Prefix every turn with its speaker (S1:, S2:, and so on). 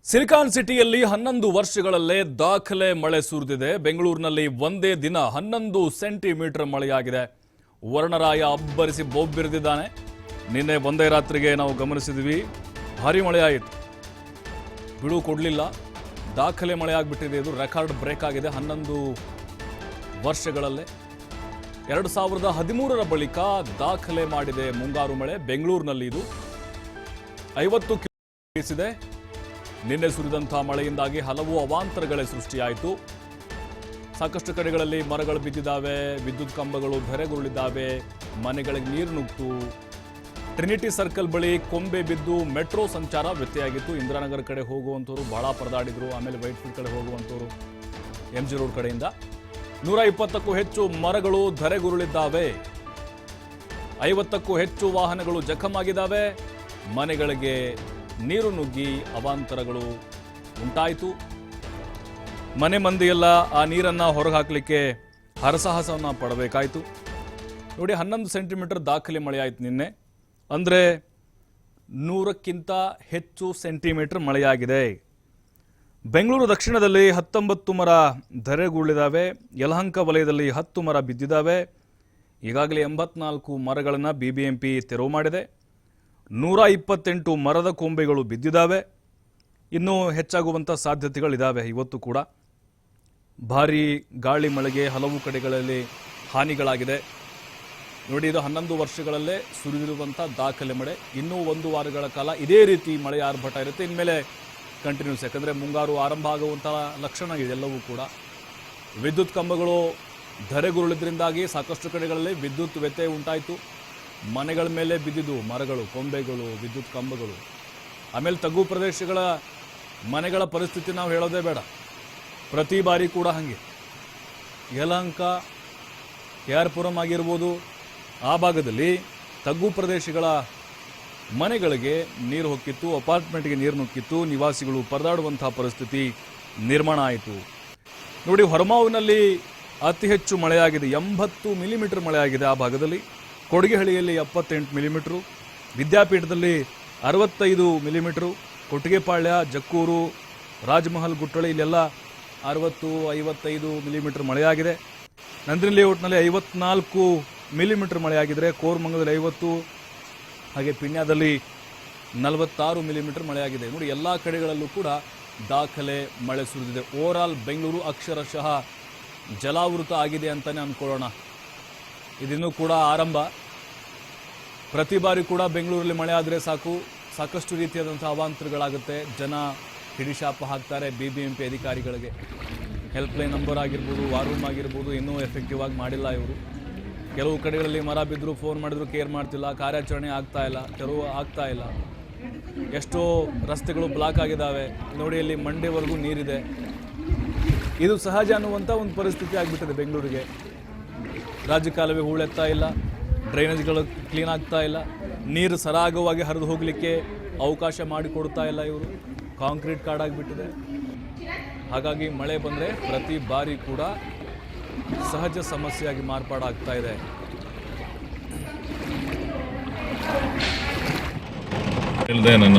S1: Silicon ಸಿಟಿಯಲ್ಲಿ 11 ವರ್ಷಗಳಲ್ಲೇ ದಾಖಲೆ ಮಳೆ ಸುರಿದಿದೆ. ಬೆಂಗಳೂರಿನಲ್ಲಿ ಒಂದೇ ದಿನ 11 ಸೆಂಟಿಮೀಟರ್ ಮಳೆಯಾಗಿದೆ. ವರ್ಣರಾಯ ಅಬ್ಬರಿಸಿ ಬೋಬ್ಬಿರಿದಿದ್ದಾನೆ. ನಿನ್ನೆ ಒಂದೇ ರಾತ್ರಿಗೆ ನಾವು ಗಮನಿಸಿದ್ವಿ, ಭಾರಿ ಮಳೆಯಾಯಿತು, ಬಿಡು ಕೊಡಲಿಲ್ಲ, ದಾಖಲೆ ಮಳೆಯಾಗ್ಬಿಟ್ಟಿದೆ. ಇದು ರೆಕಾರ್ಡ್ ಬ್ರೇಕ್ ಆಗಿದೆ 11 ವರ್ಷಗಳಲ್ಲೇ. 2013ರ ಬಳಿಕ ದಾಖಲೆ ಮಾಡಿದೆ ಮುಂಗಾರು ಮಳೆ. ಬೆಂಗಳೂರಿನಲ್ಲಿ ಇದು 50 ಬೀಸಿದೆ. ನಿನ್ನೆ ಸುರಿದಂತಹ ಮಳೆಯಿಂದಾಗಿ ಹಲವು ಅವಾಂತರಗಳೇ ಸೃಷ್ಟಿಯಾಯಿತು. ಸಾಕಷ್ಟು ಕಡೆಗಳಲ್ಲಿ ಮರಗಳು ಬಿದ್ದಿದ್ದಾವೆ, ವಿದ್ಯುತ್ ಕಂಬಗಳು ಧರೆಗುರುಳಿದ್ದಾವೆ, ಮನೆಗಳಿಗೆ ನೀರು ನುಗ್ತು. ಟ್ರಿನಿಟಿ ಸರ್ಕಲ್ ಬಳಿ ಕೊಂಬೆ ಬಿದ್ದು ಮೆಟ್ರೋ ಸಂಚಾರ ವ್ಯತ್ಯಯಾಗಿತ್ತು. ಇಂದಿರಾನಗರ ಕಡೆ ಹೋಗುವಂಥವ್ರು ಬಹಳ ಪರದಾಡಿದ್ರು. ಆಮೇಲೆ ವೈಟ್ಫೀಲ್ಡ್ ಕಡೆ ಹೋಗುವಂಥವ್ರು MG ರೋಡ್ ಕಡೆಯಿಂದ 120ಕ್ಕೂ ಹೆಚ್ಚು ಮರಗಳು ಧರೆಗುರುಳಿದ್ದಾವೆ. 50ಕ್ಕೂ ಹೆಚ್ಚು ವಾಹನಗಳು ಜಖಮಾಗಿದ್ದಾವೆ. ಮನೆಗಳಿಗೆ ನೀರು ನುಗ್ಗಿ ಅವಾಂತರಗಳು ಉಂಟಾಯಿತು. ಮನೆ ಮಂದಿಯೆಲ್ಲ ಆ ನೀರನ್ನು ಹೊರಗೆ ಹಾಕಲಿಕ್ಕೆ ಹರಸಾಹಸವನ್ನು ಪಡಬೇಕಾಯಿತು. ನೋಡಿ, 11 ಸೆಂಟಿಮೀಟರ್ ದಾಖಲೆ ಮಳೆಯಾಯಿತು ನಿನ್ನೆ. ಅಂದರೆ 100ಕ್ಕಿಂತ ಹೆಚ್ಚು ಸೆಂಟಿಮೀಟರ್ ಮಳೆಯಾಗಿದೆ. ಬೆಂಗಳೂರು ದಕ್ಷಿಣದಲ್ಲಿ 19 ಮರ ಧರೆಗುರುಳಿದಾವೆ. ಯಲಹಂಕ ವಲಯದಲ್ಲಿ 10 ಮರ ಬಿದ್ದಿದ್ದಾವೆ. ಈಗಾಗಲೇ 84 ಮರಗಳನ್ನು BBMP ತೆರವು ಮಾಡಿದೆ. 128 ಮರದ ಕೊಂಬೆಗಳು ಬಿದ್ದಿದ್ದಾವೆ. ಇನ್ನೂ ಹೆಚ್ಚಾಗುವಂಥ ಸಾಧ್ಯತೆಗಳಿದ್ದಾವೆ. ಇವತ್ತು ಕೂಡ ಭಾರೀ ಗಾಳಿ ಮಳೆಗೆ ಹಲವು ಕಡೆಗಳಲ್ಲಿ ಹಾನಿಗಳಾಗಿದೆ. ನೋಡಿ, ಇದು 11 ವರ್ಷಗಳಲ್ಲೇ ಸುರಿದಿರುವಂಥ ದಾಖಲೆ ಮಳೆ. ಇನ್ನೂ 1 ವಾರಗಳ ಕಾಲ ಇದೇ ರೀತಿ ಮಳೆ ಆರ್ಭಟ ಇರುತ್ತೆ. ಇನ್ಮೇಲೆ ಕಂಟಿನ್ಯೂಸ್, ಯಾಕಂದರೆ ಮುಂಗಾರು ಆರಂಭ ಆಗುವಂಥ ಲಕ್ಷಣ ಇದೆಲ್ಲವೂ ಕೂಡ. ವಿದ್ಯುತ್ ಕಂಬಗಳು ಧರೆಗುರುಳಿದ್ರಿಂದಾಗಿ ಸಾಕಷ್ಟು ಕಡೆಗಳಲ್ಲಿ ವಿದ್ಯುತ್ ವ್ಯತ್ಯಯ ಉಂಟಾಯಿತು. ಮನೆಗಳ ಮೇಲೆ ಬಿದ್ದಿದ್ದು ಮರಗಳು, ಕೊಂಬೆಗಳು, ವಿದ್ಯುತ್ ಕಂಬಗಳು. ಆಮೇಲೆ ತಗ್ಗು ಪ್ರದೇಶಗಳ ಮನೆಗಳ ಪರಿಸ್ಥಿತಿ ನಾವು ಹೇಳೋದೇ ಬೇಡ. ಪ್ರತಿ ಬಾರಿ ಕೂಡ ಹಾಗೆ ಯಲಹಂಕ, KR ಪುರಂ ಆಗಿರ್ಬೋದು, ಆ ಭಾಗದಲ್ಲಿ ತಗ್ಗು ಪ್ರದೇಶಗಳ ಮನೆಗಳಿಗೆ ನೀರು ಹೊಕ್ಕಿತ್ತು, ಅಪಾರ್ಟ್ಮೆಂಟ್ಗೆ ನೀರು ನುಗ್ಗಿತ್ತು. ನಿವಾಸಿಗಳು ಪರದಾಡುವಂತಹ ಪರಿಸ್ಥಿತಿ ನಿರ್ಮಾಣ ಆಯಿತು. ನೋಡಿ, ಹೊರಮಾವಿನಲ್ಲಿ ಅತಿ ಹೆಚ್ಚು ಮಳೆಯಾಗಿದೆ. 80 ಮಿಲಿಮೀಟರ್ ಮಳೆಯಾಗಿದೆ ಆ ಭಾಗದಲ್ಲಿ. ಕೊಡಗೇಹಳ್ಳಿಯಲ್ಲಿ 78 ಮಿಲಿಮೀಟ್ರು, ವಿದ್ಯಾಪೀಠದಲ್ಲಿ 65 ಮಿಲಿಮೀಟ್ರು, ಕೊಟ್ಟಿಗೆಪಾಳ್ಯ, ಜಕ್ಕೂರು, ರಾಜಮಹಲ್, ಗುಟ್ಟಳಿ ಇಲ್ಲೆಲ್ಲ 60, 55 ಮಿಲಿಮೀಟರ್ ಮಳೆಯಾಗಿದೆ. ನಂದಿನಿ ಲೇಔಟ್ನಲ್ಲಿ 54 ಮಿಲಿಮೀಟರ್ ಮಳೆಯಾಗಿದ್ದರೆ ಕೋರಮಂಗಲದಲ್ಲಿ 50, ಹಾಗೆ ಪಿಣ್ಯದಲ್ಲಿ 46 ಮಿಲಿಮೀಟರ್ ಮಳೆಯಾಗಿದೆ. ನೋಡಿ, ಎಲ್ಲ ಕಡೆಗಳಲ್ಲೂ ಕೂಡ ದಾಖಲೆ ಮಳೆ ಸುರಿದಿದೆ. ಓವರಾಲ್ ಬೆಂಗಳೂರು ಅಕ್ಷರಶಃ ಜಲಾವೃತ ಆಗಿದೆ ಅಂತಲೇ ಅಂದ್ಕೊಳ್ಳೋಣ. ಇದಿನ್ನೂ ಕೂಡ ಆರಂಭ. ಪ್ರತಿ ಬಾರಿ ಕೂಡ ಬೆಂಗಳೂರಲ್ಲಿ ಮಳೆ ಆದರೆ ಸಾಕಷ್ಟು ರೀತಿಯಾದಂಥ ಅವಾಂತರಗಳಾಗುತ್ತೆ. ಜನ ಹಿಡಿಶಾಪ ಹಾಕ್ತಾರೆ BBMP ಅಧಿಕಾರಿಗಳಿಗೆ. ಹೆಲ್ಪ್ಲೈನ್ ನಂಬರ್ ಆಗಿರ್ಬೋದು, ವಾರ್ ರೂಮ್ ಆಗಿರ್ಬೋದು, ಇನ್ನೂ ಎಫೆಕ್ಟಿವ್ ಆಗಿ ಮಾಡಿಲ್ಲ ಇವರು. ಕೆಲವು ಕಡೆಗಳಲ್ಲಿ ಮರ ಬಿದ್ದರೂ ಫೋನ್ ಮಾಡಿದ್ರು ಕೇರ್ ಮಾಡ್ತಿಲ್ಲ, ಕಾರ್ಯಾಚರಣೆ ತೆರವು ಆಗ್ತಾ ಇಲ್ಲ. ಎಷ್ಟೋ ರಸ್ತೆಗಳು ಬ್ಲಾಕ್ ಆಗಿದ್ದಾವೆ. ನೋಡಿ, ಅಲ್ಲಿ ಮಂಡ್ಯವರೆಗೂ ನೀರಿದೆ. ಇದು ಸಹಜ ಅನ್ನುವಂಥ ಒಂದು ಪರಿಸ್ಥಿತಿ ಆಗಿಬಿಟ್ಟಿದೆ ಬೆಂಗಳೂರಿಗೆ. ರಾಜ್ಯ ಕಾಲುವೆ ಹೂಳೆತ್ತಾ ಇಲ್ಲ, ಡ್ರೈನೇಜ್ಗಳು ಕ್ಲೀನ್ ಆಗ್ತಾ ಇಲ್ಲ, ನೀರು ಸರಾಗವಾಗಿ ಹರಿದು ಹೋಗಲಿಕ್ಕೆ ಅವಕಾಶ ಮಾಡಿಕೊಡ್ತಾ ಇಲ್ಲ ಇವರು. ಕಾಂಕ್ರೀಟ್ ಕಾಡಾಗಿಬಿಟ್ಟಿದೆ. ಹಾಗಾಗಿ ಮಳೆ ಬಂದರೆ ಪ್ರತಿ ಬಾರಿ ಕೂಡ ಸಹಜ ಸಮಸ್ಯೆಯಾಗಿ ಮಾರ್ಪಾಡಾಗ್ತಾ ಇದೆ.
S2: ನನ್ನ